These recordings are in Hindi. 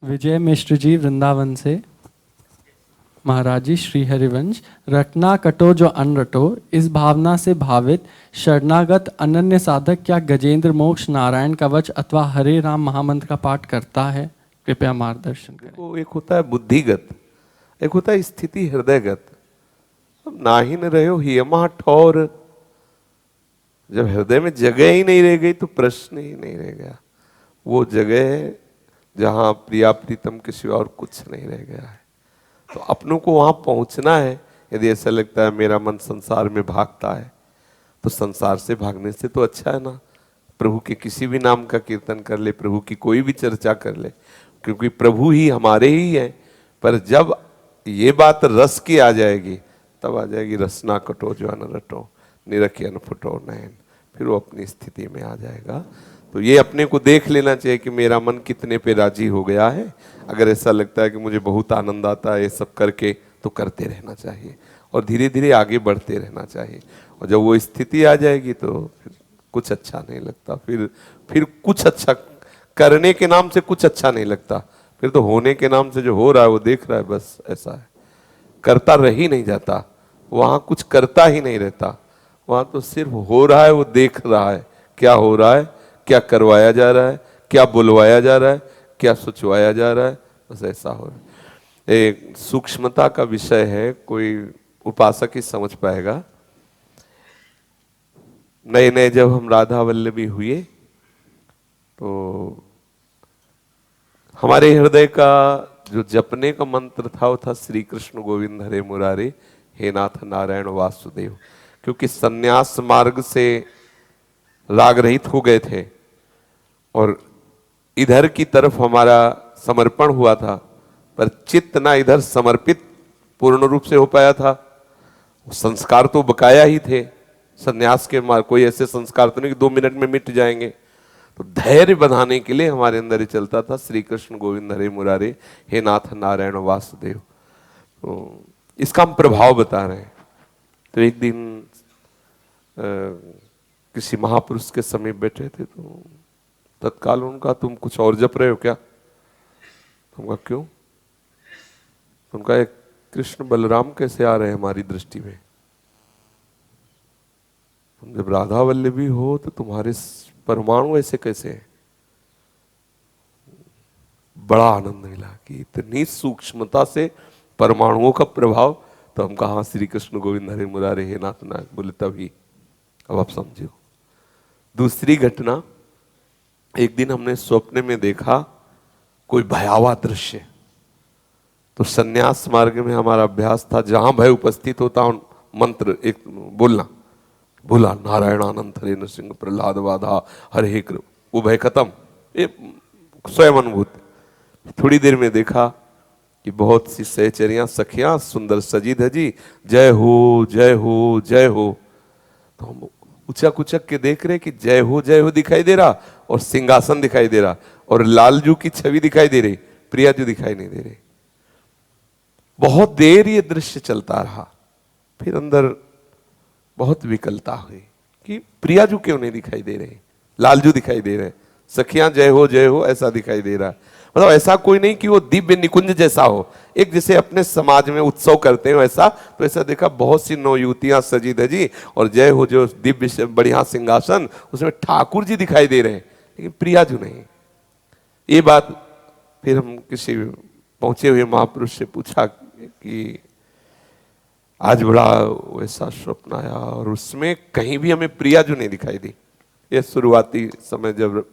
विजय मिश्र जी वृंदावन से। महाराज जी श्री हरिवंश, रटना कटो जो अनरटो, इस भावना से भावित शरणागत अनन्य साधक क्या गजेंद्र मोक्ष, नारायण कवच अथवा हरे राम महामंत्र का पाठ करता है? कृपया मार्गदर्शन करें। देखो, एक होता है बुद्धिगत, एक होता है स्थिति हृदयगत। अब ना ही न रहो हियमा ठौर, जब हृदय में जगह ही नहीं रह गई तो प्रश्न ही नहीं रह गया। वो जगह है जहां प्रिया प्रीतम के सिवा और कुछ नहीं रह गया है। तो अपनों को वहां पहुंचना है। यदि ऐसा लगता है मेरा मन संसार में भागता है, तो संसार से भागने से तो अच्छा है ना, प्रभु के किसी भी नाम का कीर्तन कर ले, प्रभु की कोई भी चर्चा कर ले, क्योंकि प्रभु ही हमारे ही हैं। पर जब ये बात रस की आ जाएगी, तब आ जाएगी रसना कटो जो अन रटो, निरखी अन फुटो नयन, फिर वो अपनी स्थिति में आ जाएगा। तो ये अपने को देख लेना चाहिए कि मेरा मन कितने पे राजी हो गया है। अगर ऐसा लगता है कि मुझे बहुत आनंद आता है ये सब करके, तो करते रहना चाहिए और धीरे धीरे आगे बढ़ते रहना चाहिए। और जब वो स्थिति आ जाएगी तो फिर कुछ अच्छा नहीं लगता, फिर कुछ अच्छा करने के नाम से कुछ अच्छा नहीं लगता, फिर तो होने के नाम से जो हो रहा है वो देख रहा है, बस ऐसा है। करता रह ही नहीं जाता, वहां कुछ करता ही नहीं रहता, वहां तो सिर्फ हो रहा है, वो देख रहा है क्या हो रहा है, क्या करवाया जा रहा है, क्या बुलवाया जा रहा है, क्या सोचवाया जा रहा है, बस ऐसा हो रहा है। एक सूक्ष्मता का विषय है, कोई उपासक ही समझ पाएगा। नए नए जब हम राधा वल्लभी हुए तो हमारे हृदय का जो जपने का मंत्र था वो था श्री कृष्ण गोविंद हरे मुरारे, हे नाथ नारायण वासुदेव। क्योंकि सन्यास मार्ग से राग रहित हो गए थे और इधर की तरफ हमारा समर्पण हुआ था, पर चित्त ना इधर समर्पित पूर्ण रूप से हो पाया था। संस्कार तो बकाया ही थे सन्यास के मार्ग, कोई ऐसे संस्कार तो नहीं कि 2 मिनट में मिट जाएंगे। तो धैर्य बढ़ाने के लिए हमारे अंदर ही चलता था श्री कृष्ण गोविंद हरे मुरारे, हे नाथ नारायण वासुदेव। तो इसका हम प्रभाव बता रहे हैं। तो एक दिन किसी महापुरुष के समीप बैठे थे, तो तत्काल उनका, तुम कुछ और जप रहे हो क्या? तुमका क्यों? उनका एक कृष्ण बलराम कैसे आ रहे हैं हमारी दृष्टि में? तुम जब राधा वल्लभी हो तो तुम्हारे परमाणु ऐसे कैसे हैं? बड़ा आनंद मिला कि इतनी सूक्ष्मता से परमाणुओं का प्रभाव। तो हम कहा श्री कृष्ण गोविंद हरे मुरारे, हे नाथ नाथ, बोले तभी। अब आप समझो। दूसरी घटना, एक दिन हमने स्वप्न में देखा कोई भयावह दृश्य। तो सन्यास मार्ग में हमारा अभ्यास था, जहां भय उपस्थित होता मंत्र एक बोलना, बोला नारायण अनंत हरे नृसिंह प्रहलाद बाधा हरे कृ, वो भय खत्म, ये स्वयं अनुभूत। थोड़ी देर में देखा कि बहुत सी सहचरियां सखियां सुंदर सजी धजी जय हो जय हो जय हो। तो हम उचक उचक के देख रहे कि जय हो दिखाई दे रहा और सिंहासन दिखाई दे रहा और लालजू की छवि दिखाई दे रही, प्रियाजू दिखाई नहीं दे रही। बहुत देर ये दृश्य चलता रहा, फिर अंदर बहुत विकलता हुई कि प्रियाजू क्यों नहीं दिखाई दे रहे, लालजू दिखाई दे रहे, सखियां जय हो ऐसा दिखाई दे रहा। मतलब ऐसा कोई नहीं कि वो दिव्य निकुंज जैसा हो, एक जैसे अपने समाज में उत्सव करते हो ऐसा। तो ऐसा देखा बहुत सी नौयुवतियां सजी धजी और जय हो जो दिव्य बढ़िया सिंहासन, उसमें ठाकुर जी दिखाई दे रहे हैं, लेकिन प्रियाजू नहीं। ये बात फिर हम किसी पहुंचे हुए महापुरुष से पूछा कि आज बड़ा वैसा स्वप्न आया और उसमें कहीं भी हमें प्रियाजू नहीं दिखाई दी। ये शुरुआती समय जब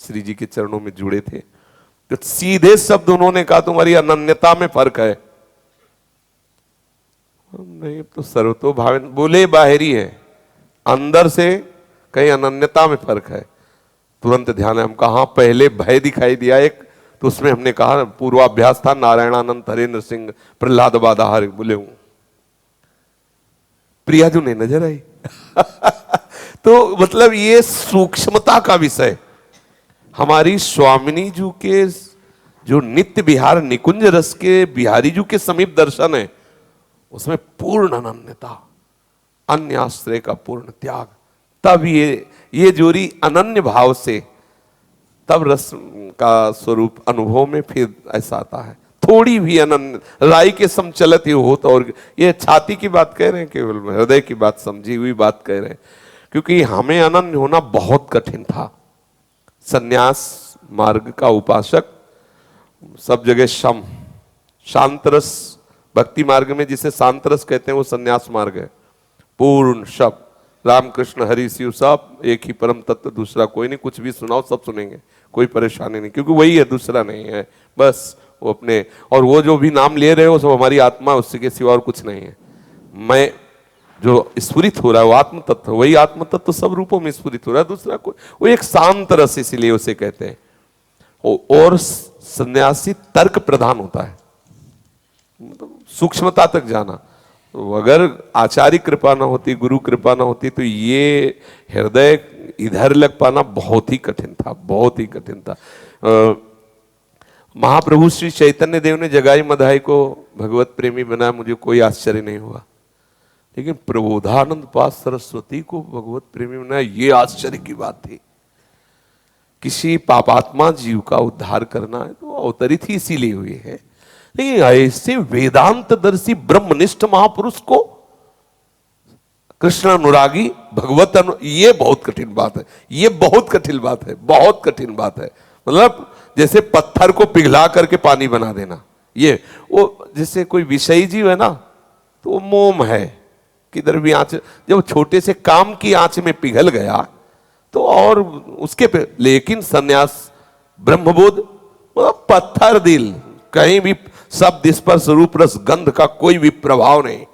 श्री जी के चरणों में जुड़े थे, तो सीधे शब्द उन्होंने कहा तुम्हारी अनन्यता में फर्क है। नहीं, तो सर्वतोभाव बोले बाहरी है, अंदर से कहीं अनन्यता में फर्क है। तुरंत ध्यान है, हम कहा पहले भय दिखाई दिया एक, तो उसमें हमने कहा पूर्वाभ्यास था नारायणानंद हरे नृसिंह प्रहलाद बाधा हरे, बोले हूं प्रियाजू नहीं नजर आई। तो मतलब ये सूक्ष्मता का विषय। हमारी स्वामिनी जू के जो नित्य विहार निकुंज रस के बिहारी जू के समीप दर्शन है, उसमें पूर्ण अनन्यता, अन्य आश्रय का पूर्ण त्याग। तब ये जोड़ी अनन्य भाव से तब रस का स्वरूप अनुभव में फिर ऐसा आता है। थोड़ी भी अनन्य राई के सम चलत ही हो, तो और ये छाती की बात कह रहे हैं, केवल हृदय की बात, समझी हुई बात कह रहे हैं, क्योंकि हमें अनन्य होना बहुत कठिन था। सन्यास मार्ग का उपासक सब जगह शांतरस, भक्ति मार्ग में जिसे शांतरस कहते हैं वो सन्यास मार्ग है। पूर्ण शब्द रामकृष्ण हरि शिव सब एक ही परम तत्व, दूसरा कोई नहीं, कुछ भी सुनाओ सब सुनेंगे, कोई परेशानी नहीं, क्योंकि वही है, दूसरा नहीं है। बस वो अपने, और वो जो भी नाम ले रहे हो सब हमारी आत्मा, उससे के सिवा और कुछ नहीं है। मैं जो स्फुरित हो रहा है वो आत्म तत्व, वही आत्म तत्व सब रूपों में स्फुरित हो रहा है, दूसरा कोई, वो एक शांत रस, इसीलिए उसे कहते हैं। और सन्यासी तर्क प्रधान होता है, मतलब सूक्ष्मता तक जाना। तो अगर आचार्य कृपा ना होती, गुरु कृपा ना होती, तो ये हृदय इधर लग पाना बहुत ही कठिन था, बहुत ही कठिन था। महाप्रभु श्री चैतन्य देव ने जगाई मधाई को भगवत प्रेमी बनाया, मुझे कोई आश्चर्य नहीं हुआ। लेकिन प्रबोधानंद पाद सरस्वती को भगवत प्रेमी बनाया, ये आश्चर्य की बात थी। किसी पापात्मा जीव का उद्धार करना है तो अवतरित ही इसीलिए हुई है। लेकिन ऐसे वेदांतदर्शी ब्रह्मनिष्ठ महापुरुष को कृष्ण अनुरागी भगवत ये बहुत कठिन बात है, ये बहुत कठिन बात है, बहुत कठिन बात है। मतलब जैसे पत्थर को पिघला करके पानी बना देना, ये वो जैसे कोई विषयी जीव है ना, तो वो मोम है, किधर भी आंच, जब छोटे से काम की आंच में पिघल गया तो और उसके पे। लेकिन सन्यास ब्रह्मबोध मतलब पत्थर दिल, कहीं भी शब्द स्पर्श रूप रस गंध का कोई भी प्रभाव नहीं,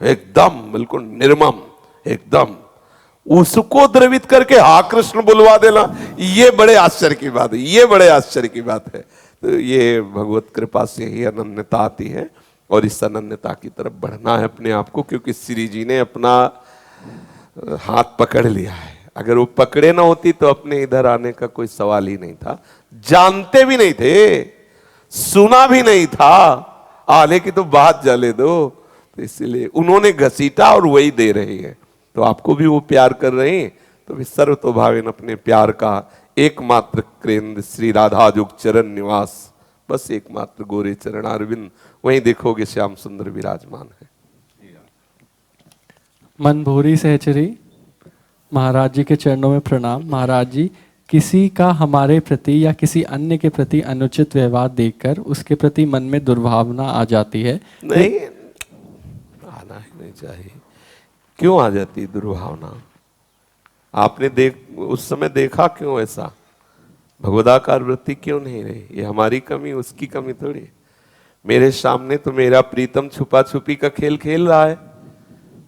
एकदम बिल्कुल निर्मम, एकदम उसको द्रवित करके हा कृष्ण बुलवा देना, ये बड़े आश्चर्य की बात है, ये बड़े आश्चर्य की बात है। तो ये भगवत कृपा से ही अनन्यता आती है, और इस अनन्यता की तरफ बढ़ना है अपने आप को, क्योंकि श्री जी ने अपना हाथ पकड़ लिया है। अगर वो पकड़े ना होती तो अपने इधर आने का कोई सवाल ही नहीं था। जानते भी नहीं थे, सुना भी नहीं था, आने की तो बात जाने दो। तो इसलिए उन्होंने घसीटा और वही दे रही है। तो आपको भी वो प्यार कर रहे हैं, तो भी सर्वतोभावेन अपने प्यार का एकमात्र केंद्र श्री राधा जुग चरण निवास, बस एकमात्र गोरे चरण अरविंद, वहीं देखोगे श्याम सुंदर विराजमान है। मनभोरी सहचरी, महाराज जी के चरणों में प्रणाम। महाराज जी, किसी का हमारे प्रति या किसी अन्य के प्रति अनुचित व्यवहार देखकर उसके प्रति मन में दुर्भावना आ जाती है। नहीं, आना ही नहीं चाहिए। क्यों आ जाती है दुर्भावना? आपने उस समय देखा क्यों ऐसा? भगवदाकार वृत्ति क्यों नहीं रही? ये हमारी कमी, उसकी कमी थोड़ी। मेरे सामने तो मेरा प्रीतम छुपा छुपी का खेल खेल रहा है।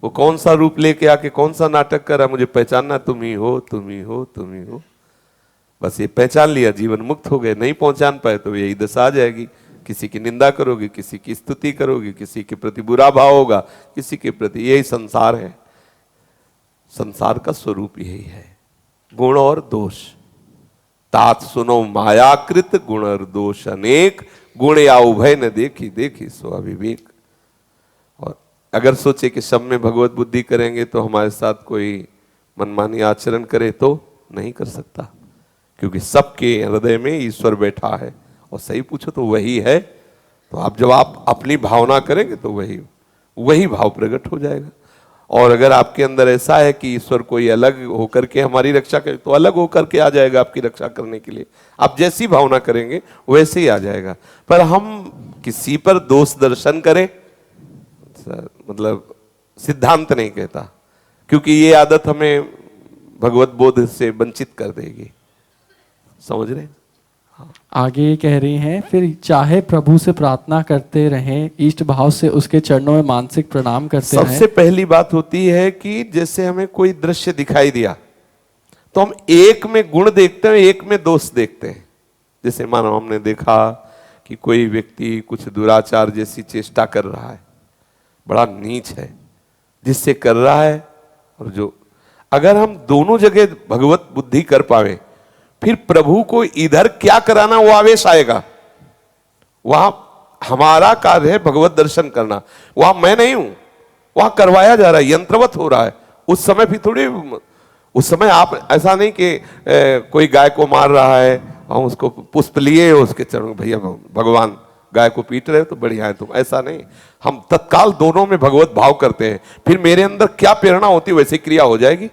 वो कौन सा रूप लेके आके कौन सा नाटक कर रहा है, मुझे पहचानना, तुम ही हो, तुम ही हो, तुम ही हो। बस ये पहचान लिया, जीवन मुक्त हो गए। नहीं पहचान पाए तो यही दशा आ जाएगी। किसी की निंदा करोगे, किसी की स्तुति करोगे, किसी के प्रति बुरा भाव होगा, किसी के प्रति, यही संसार है। संसार का स्वरूप यही है, गुण और दोष। तात सुनो मायाकृत गुण और दोष अनेक, गुण या उभय न देखी देखी सो अविवेक। और अगर सोचे कि सब में भगवत बुद्धि करेंगे तो हमारे साथ कोई मनमानी आचरण करे, तो नहीं कर सकता, क्योंकि सबके हृदय में ईश्वर बैठा है। और सही पूछो तो वही है। तो जब आप अपनी भावना करेंगे तो वही भाव प्रकट हो जाएगा। और अगर आपके अंदर ऐसा है कि ईश्वर कोई अलग होकर के हमारी रक्षा करे, तो अलग होकर के आ जाएगा आपकी रक्षा करने के लिए। आप जैसी भावना करेंगे वैसे ही आ जाएगा। पर हम किसी पर दोष दर्शन करें, मतलब सिद्धांत नहीं कहता, क्योंकि ये आदत हमें भगवत बोध से वंचित कर देगी। समझ रहे? हाँ। आगे ये कह रही हैं, फिर चाहे प्रभु से प्रार्थना करते रहें, इष्ट भाव से उसके चरणों में मानसिक प्रणाम करते रहें। सबसे पहली बात होती है कि जैसे हमें कोई दृश्य दिखाई दिया तो हम एक में गुण देखते हैं, एक में दोष देखते हैं। जैसे मानो हमने देखा कि कोई व्यक्ति कुछ दुराचार जैसी चेष्टा कर रहा है, बड़ा नीच है जिससे कर रहा है, और जो अगर हम दोनों जगह भगवत बुद्धि कर पावे, फिर प्रभु को इधर क्या कराना वो आवेश आएगा। वहां हमारा कार्य है भगवत दर्शन करना, वहां मैं नहीं हूं, वहां करवाया जा रहा है, यंत्रवत हो रहा है। उस समय भी थोड़ी, उस समय आप ऐसा नहीं कि कोई गाय को मार रहा है हम उसको पुष्प लिए उसके चरणों, भैया भगवान गाय को पीट रहे हो तो बढ़िया है तुम, ऐसा नहीं। हम तत्काल दोनों में भगवत भाव करते हैं, फिर मेरे अंदर क्या प्रेरणा होती है वैसी क्रिया हो जाएगी।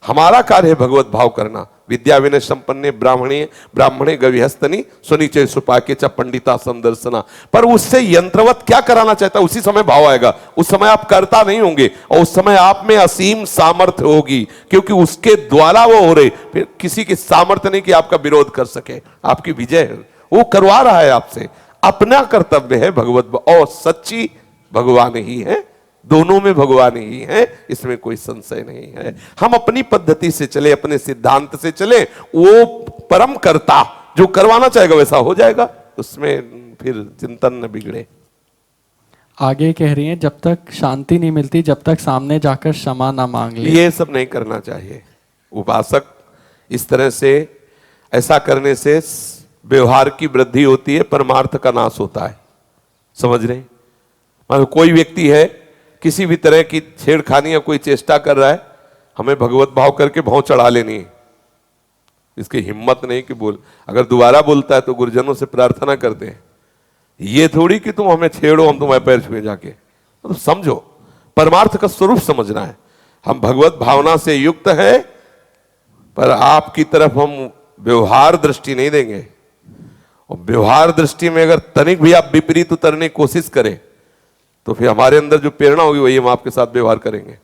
हमारा कार्य है भगवत भाव करना। विद्या विनय संपन्ने ब्राह्मणे गविहस्तनी सुनिचे सुपाके च पंडिता संदर्शना। पर उससे यंत्रवत क्या कराना चाहता है, उसी समय भाव आएगा। उस समय आप करता नहीं होंगे और उस समय आप में असीम सामर्थ्य होगी, क्योंकि उसके द्वारा वो हो रहे। फिर किसी की सामर्थ्य नहीं कि आपका विरोध कर सके, आपकी विजय है, वो करवा रहा है आपसे। अपना कर्तव्य है भगवत, और सच्ची भगवान ही है, दोनों में भगवान ही है, इसमें कोई संशय नहीं है। हम अपनी पद्धति से चले, अपने सिद्धांत से चले, वो परम कर्ता जो करवाना चाहेगा वैसा हो जाएगा, उसमें फिर चिंतन न बिगड़े। आगे कह रही हैं, जब तक शांति नहीं मिलती जब तक सामने जाकर क्षमा ना मांग ले। ये सब नहीं करना चाहिए। उपासक इस तरह से, ऐसा करने से व्यवहार की वृद्धि होती है, परमार्थ का नाश होता है। समझ रहे? मतलब कोई व्यक्ति है किसी भी तरह की छेड़खानी या कोई चेष्टा कर रहा है, हमें भगवत भाव करके भौं चढ़ा लेनी है। इसकी हिम्मत नहीं कि बोल, अगर दोबारा बोलता है तो गुरुजनों से प्रार्थना करते हैं, ये थोड़ी कि तुम हमें छेड़ो हम तुम्हारे पैर छुए जाके। तो समझो, परमार्थ का स्वरूप समझना है। हम भगवत भावना से युक्त है, पर आपकी तरफ हम व्यवहार दृष्टि नहीं देंगे। और व्यवहार दृष्टि में अगर तनिक भी आप विपरीत उतरने की कोशिश करें तो फिर हमारे अंदर जो प्रेरणा होगी वही हम आपके साथ व्यवहार करेंगे।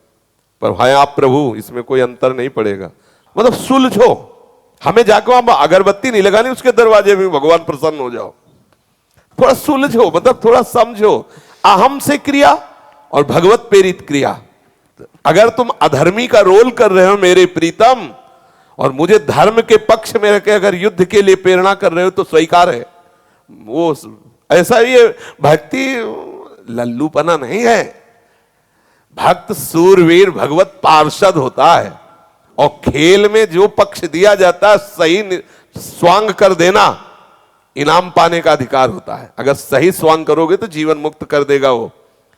पर हाय आप प्रभु, इसमें कोई अंतर नहीं पड़ेगा। मतलब सुलझो, हमें जाकर आप अगरबत्ती नहीं लगानी उसके दरवाजे में, भगवान प्रसन्न हो जाओ। थोड़ा सुलझो, मतलब थोड़ा समझो, अहम से क्रिया और भगवत प्रेरित क्रिया। अगर तुम अधर्मी का रोल कर रहे हो मेरे प्रीतम, और मुझे धर्म के पक्ष में रखे अगर युद्ध के लिए प्रेरणा कर रहे हो तो स्वीकार है। वो ऐसा ही है, भक्ति लल्लूपना नहीं है। भक्त सूरवीर भगवत पार्षद होता है, और खेल में जो पक्ष दिया जाता है सही स्वांग कर देना इनाम पाने का अधिकार होता है। अगर सही स्वांग करोगे तो जीवन मुक्त कर देगा वो।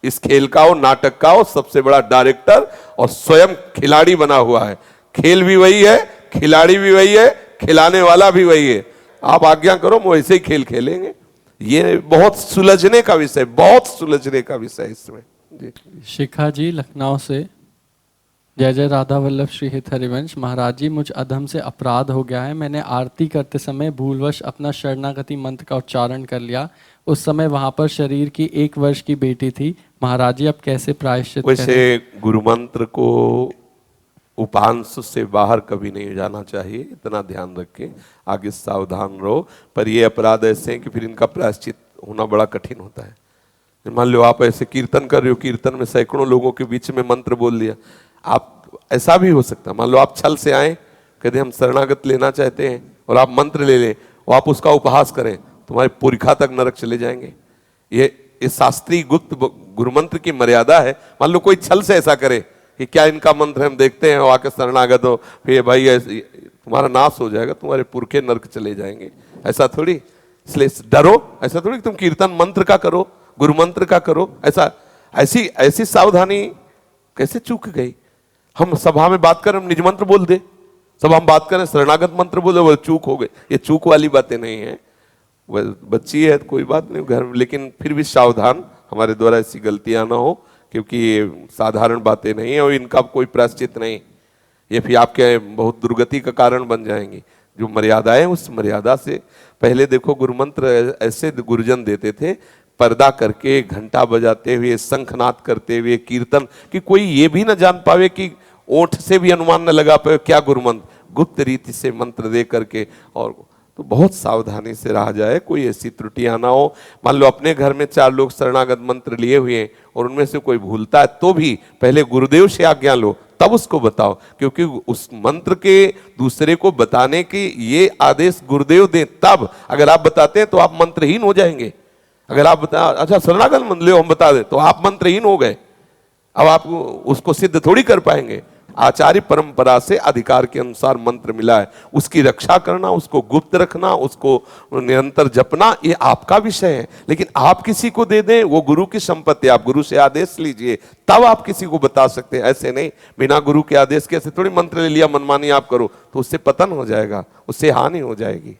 इस खेल का वो, नाटक का वो सबसे बड़ा डायरेक्टर और स्वयं खिलाड़ी बना हुआ है। खेल भी वही है, खिलाड़ी भी वही है, खिलाने वाला भी वही है। आप आज्ञा करो हम वैसे ही खेल खेलेंगे। ये बहुत सुलझने का विषय, बहुत सुलझने का विषय इसमें। जी। शिखा जी लखनऊ से, जय जय राधा वल्लभ श्री हित हरिवंश। महाराज जी, मुझ अधम से अपराध हो गया है। मैंने आरती करते समय भूलवश अपना शरणागति मंत्र का उच्चारण कर लिया। उस समय वहां पर शरीर की 1 वर्ष की बेटी थी। महाराज जी अब कैसे प्रायश्चित करें? वैसे गुरु मंत्र को उपांश से बाहर कभी नहीं जाना चाहिए, इतना ध्यान रखें। आगे सावधान रहो। पर ये अपराध ऐसे हैं कि फिर इनका प्रायश्चित होना बड़ा कठिन होता है। मान लो आप ऐसे कीर्तन कर रहे हो, कीर्तन में सैकड़ों लोगों के बीच में मंत्र बोल दिया। आप ऐसा भी हो सकता है, मान लो आप छल से आए, कहते हम शरणागत लेना चाहते हैं, और आप मंत्र ले लें और आप उसका उपहास करें, तुम्हारे पुरखा तक नरक चले जाएंगे। ये शास्त्रीय गुप्त गुरु मंत्र की मर्यादा है। मान लो कोई छल से ऐसा करे कि क्या इनका मंत्र हम देखते हैं, आके शरणागत हो, फिर भाई तुम्हारा नाश हो जाएगा, तुम्हारे पुरखे नरक चले जाएंगे। ऐसा थोड़ी, इसलिए डरो। ऐसा थोड़ी कि तुम कीर्तन मंत्र का करो, गुरु मंत्र का करो। ऐसी सावधानी कैसे चूक गई? हम सभा में बात करें, हम निज मंत्र बोल दे, सभा में बात करें शरणागत मंत्र बोले, वो चूक हो गए। ये चूक वाली बातें नहीं है। वह बच्ची है तो कोई बात नहीं घर में, लेकिन फिर भी सावधान, हमारे द्वारा ऐसी गलतियां ना हो, क्योंकि ये साधारण बातें नहीं है और इनका कोई प्रायश्चित नहीं। ये फिर आपके बहुत दुर्गति का कारण बन जाएंगी। जो मर्यादाएं, उस मर्यादा से पहले देखो। गुरु मंत्र ऐसे गुरुजन देते थे, पर्दा करके, घंटा बजाते हुए, शंखनाद करते हुए कीर्तन, कि कोई ये भी ना जान पावे, कि ओठ से भी अनुमान न लगा पाए क्या गुरु मंत्र, गुप्त रीति से मंत्र दे करके। और तो बहुत सावधानी से रहा जाए, कोई ऐसी त्रुटियां ना हो। मान लो अपने घर में 4 लोग शरणागत मंत्र लिए हुए हैं और उनमें से कोई भूलता है, तो भी पहले गुरुदेव से आज्ञा लो, तब उसको बताओ, क्योंकि उस मंत्र के दूसरे को बताने की ये आदेश गुरुदेव दें तब। अगर आप बताते हैं तो आप मंत्रहीन हो जाएंगे। अगर आप बता, अच्छा शरणागत मंत्र ले हम बता दें, तो आप मंत्रहीन हो गए। अब आप उसको सिद्ध थोड़ी कर पाएंगे। आचार्य परंपरा से अधिकार के अनुसार मंत्र मिला है, उसकी रक्षा करना, उसको गुप्त रखना, उसको निरंतर जपना, ये आपका विषय है। लेकिन आप किसी को दे दें, वो गुरु की संपत्ति, आप गुरु से आदेश लीजिए, तब आप किसी को बता सकते हैं। ऐसे नहीं, बिना गुरु के आदेश के ऐसे थोड़ी मंत्र ले लिया मनमानी आप करो, तो उससे पतन हो जाएगा, उससे हानि हो जाएगी।